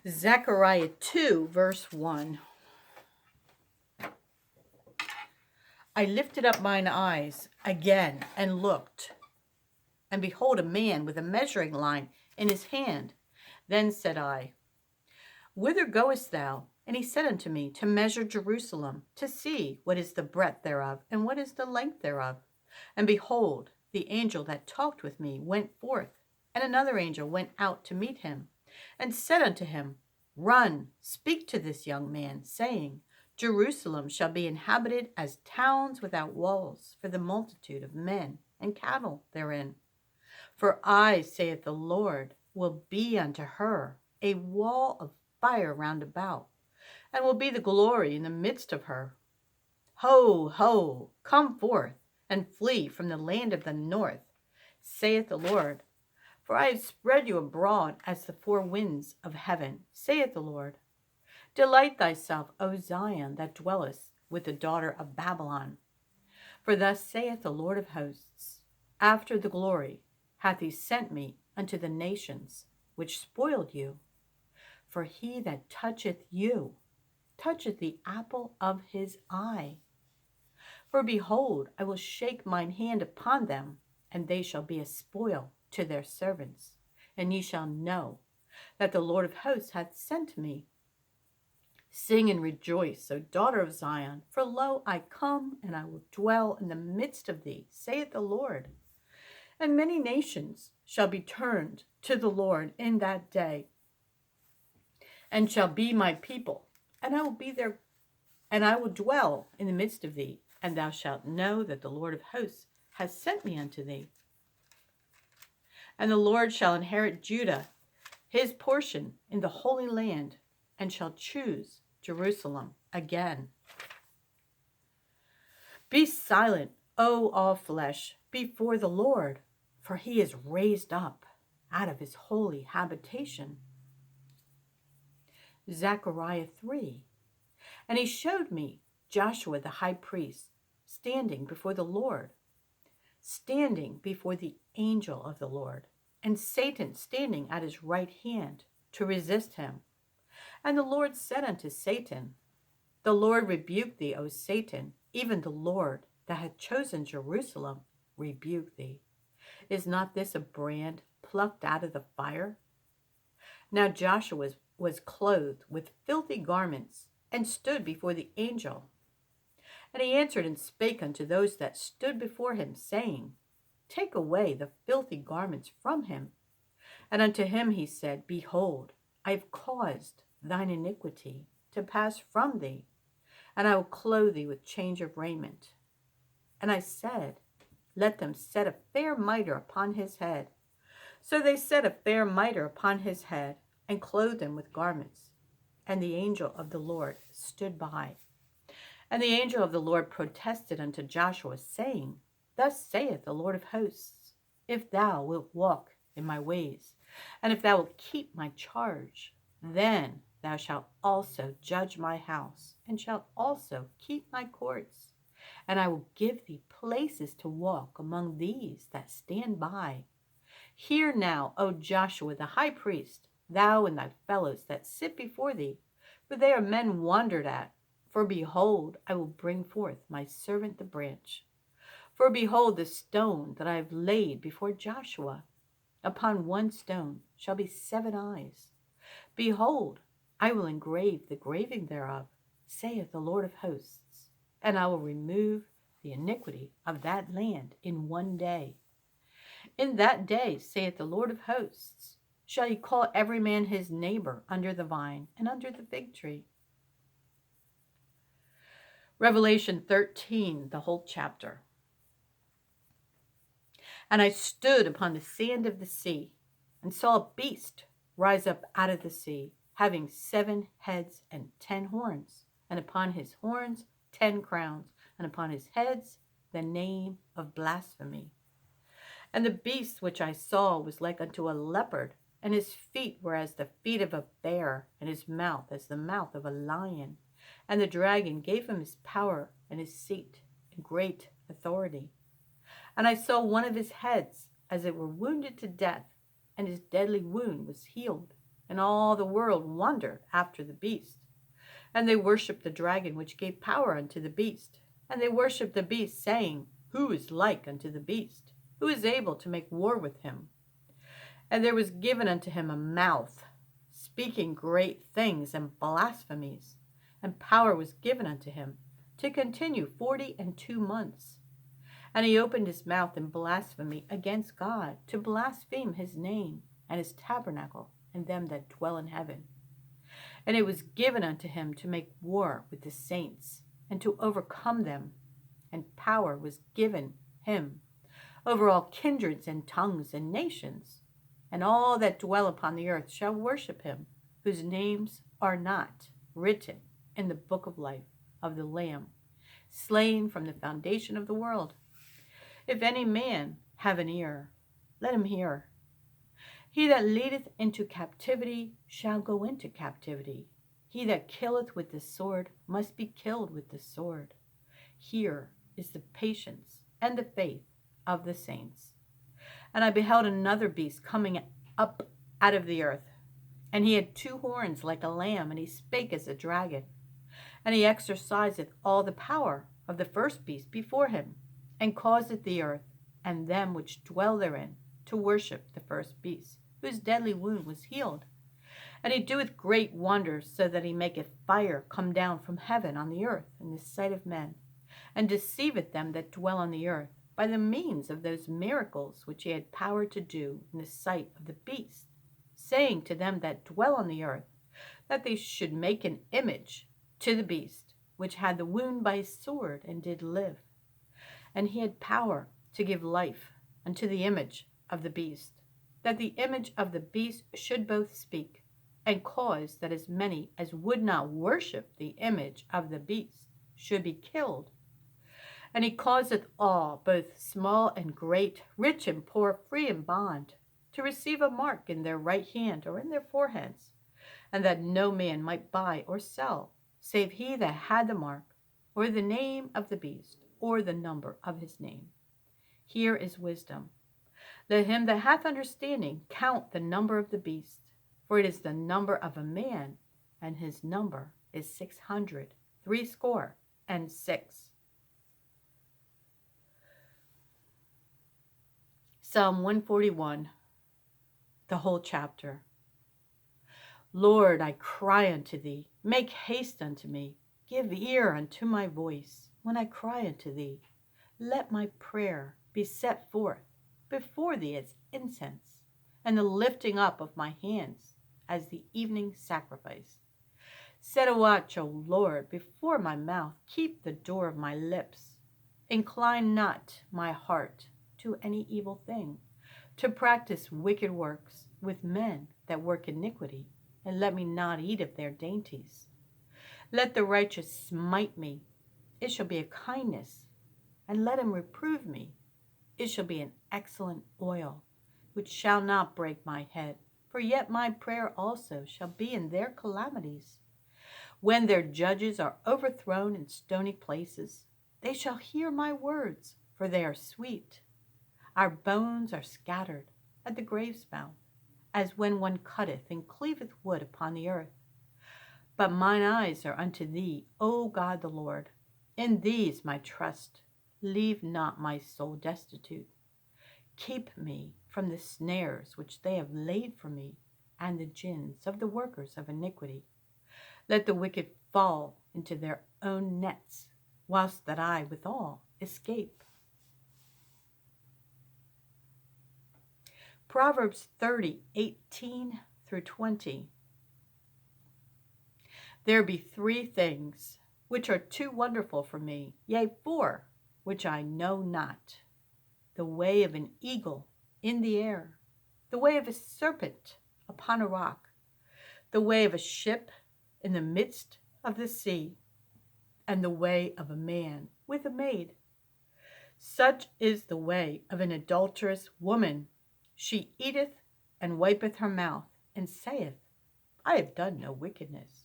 Zechariah 2, verse 1. I lifted up mine eyes again and looked, and behold, a man with a measuring line in his hand. Then said I, Whither goest thou? And he said unto me, To measure Jerusalem, to see what is the breadth thereof, and what is the length thereof. And behold, the angel that talked with me went forth, and another angel went out to meet him, and said unto him, Run, speak to this young man, saying, Jerusalem shall be inhabited as towns without walls, for the multitude of men and cattle therein. For I, saith the Lord, will be unto her a wall of fire round about, and will be the glory in the midst of her. Ho, ho, come forth, and flee from the land of the north, saith the Lord. For I have spread you abroad as the four winds of heaven, saith the Lord. Delight thyself, O Zion, that dwellest with the daughter of Babylon. For thus saith the Lord of hosts, After the glory hath he sent me unto the nations, which spoiled you. For he that toucheth you toucheth the apple of his eye. For behold, I will shake mine hand upon them, and they shall be a spoil to their servants. And ye shall know that the Lord of hosts hath sent me. Sing and rejoice, O daughter of Zion, for lo, I come, and I will dwell in the midst of thee, saith the Lord. And many nations shall be turned to the Lord in that day, and shall be my people, and I will be their, and I will dwell in the midst of thee, and thou shalt know that the Lord of hosts has sent me unto thee. And the Lord shall inherit Judah, his portion in the Holy Land, and shall choose Jerusalem again. Be silent, O all flesh, before the Lord, for he is raised up out of his holy habitation. Zechariah 3. And he showed me Joshua the high priest standing before the Lord, standing before the angel of the Lord, and Satan standing at his right hand to resist him. And the Lord said unto Satan, The Lord rebuke thee, O Satan, even the Lord that hath chosen Jerusalem rebuke thee. Is not this a brand plucked out of the fire? Now Joshua was clothed with filthy garments, and stood before the angel. And he answered and spake unto those that stood before him, saying, Take away the filthy garments from him. And unto him he said, Behold, I have caused thine iniquity to pass from thee, and I will clothe thee with change of raiment. And I said, Let them set a fair mitre upon his head. So they set a fair mitre upon his head, and clothed him with garments. And the angel of the Lord stood by. And the angel of the Lord protested unto Joshua, saying, Thus saith the Lord of hosts, If thou wilt walk in my ways, and if thou wilt keep my charge, then thou shalt also judge my house, and shalt also keep my courts. And I will give thee places to walk among these that stand by. Hear now, O Joshua the high priest, thou and thy fellows that sit before thee, for they are men wondered at. For behold, I will bring forth my servant the branch. For behold, the stone that I have laid before Joshua, upon one stone shall be 7 eyes. Behold, I will engrave the graving thereof, saith the Lord of hosts, and I will remove the iniquity of that land in one day. In that day, saith the Lord of hosts, shall ye call every man his neighbor under the vine and under the fig tree. Revelation 13, the whole chapter. And I stood upon the sand of the sea, and saw a beast rise up out of the sea, having 7 heads and 10 horns, and upon his horns 10 crowns, and upon his heads the name of blasphemy. And the beast which I saw was like unto a leopard, and his feet were as the feet of a bear, and his mouth as the mouth of a lion. And the dragon gave him his power and his seat and great authority. And I saw one of his heads as it were wounded to death, and his deadly wound was healed. and all the world wondered after the beast. And they worshipped the dragon, which gave power unto the beast. And they worshipped the beast, saying, Who is like unto the beast? Who is able to make war with him? And there was given unto him a mouth, speaking great things and blasphemies. And power was given unto him to continue 42 months. And he opened his mouth in blasphemy against God, to blaspheme his name and his tabernacle and them that dwell in heaven. And it was given unto him to make war with the saints and to overcome them. And power was given him over all kindreds and tongues and nations. And all that dwell upon the earth shall worship him, whose names are not written in the book of life of the Lamb, slain from the foundation of the world. If any man have an ear, let him hear. He that leadeth into captivity shall go into captivity. He that killeth with the sword must be killed with the sword. Here is the patience and the faith of the saints. And I beheld another beast coming up out of the earth. And he had 2 horns like a lamb, and he spake as a dragon. And he exerciseth all the power of the first beast before him, and causeth the earth and them which dwell therein to worship the first beast, whose deadly wound was healed. And he doeth great wonders, so that he maketh fire come down from heaven on the earth in the sight of men, and deceiveth them that dwell on the earth by the means of those miracles which he had power to do in the sight of the beast, saying to them that dwell on the earth, that they should make an image to the beast, which had the wound by his sword, and did live. And he had power to give life unto the image of the beast, that the image of the beast should both speak, and cause that as many as would not worship the image of the beast should be killed. And he causeth all, both small and great, rich and poor, free and bond, to receive a mark in their right hand or in their foreheads, and that no man might buy or sell, save he that had the mark, or the name of the beast, or the number of his name. Here is wisdom. Let him that hath understanding count the number of the beast, for it is the number of a man, and his number is 666. Psalm 141, the whole chapter. Lord, I cry unto thee, make haste unto me, give ear unto my voice when I cry unto thee. Let my prayer be set forth before thee as incense, and the lifting up of my hands as the evening sacrifice. Set a watch, O Lord, before my mouth, keep the door of my lips. Incline not my heart to any evil thing, to practice wicked works with men that work iniquity, and let me not eat of their dainties. Let the righteous smite me, it shall be a kindness, and let him reprove me, it shall be an excellent oil, which shall not break my head, for yet my prayer also shall be in their calamities. When their judges are overthrown in stony places, they shall hear my words, for they are sweet. Our bones are scattered at the grave's mouth, as when one cutteth and cleaveth wood upon the earth. But mine eyes are unto thee, O God the Lord. In thee is my trust. Leave not my soul destitute. Keep me from the snares which they have laid for me, and the gins of the workers of iniquity. Let the wicked fall into their own nets, whilst that I withal escape. Proverbs 30:18 through 20. There be 3 things which are too wonderful for me, yea, 4, which I know not. The way of an eagle in the air, the way of a serpent upon a rock, the way of a ship in the midst of the sea, and the way of a man with a maid. Such is the way of an adulterous woman. She eateth and wipeth her mouth, and saith, I have done no wickedness.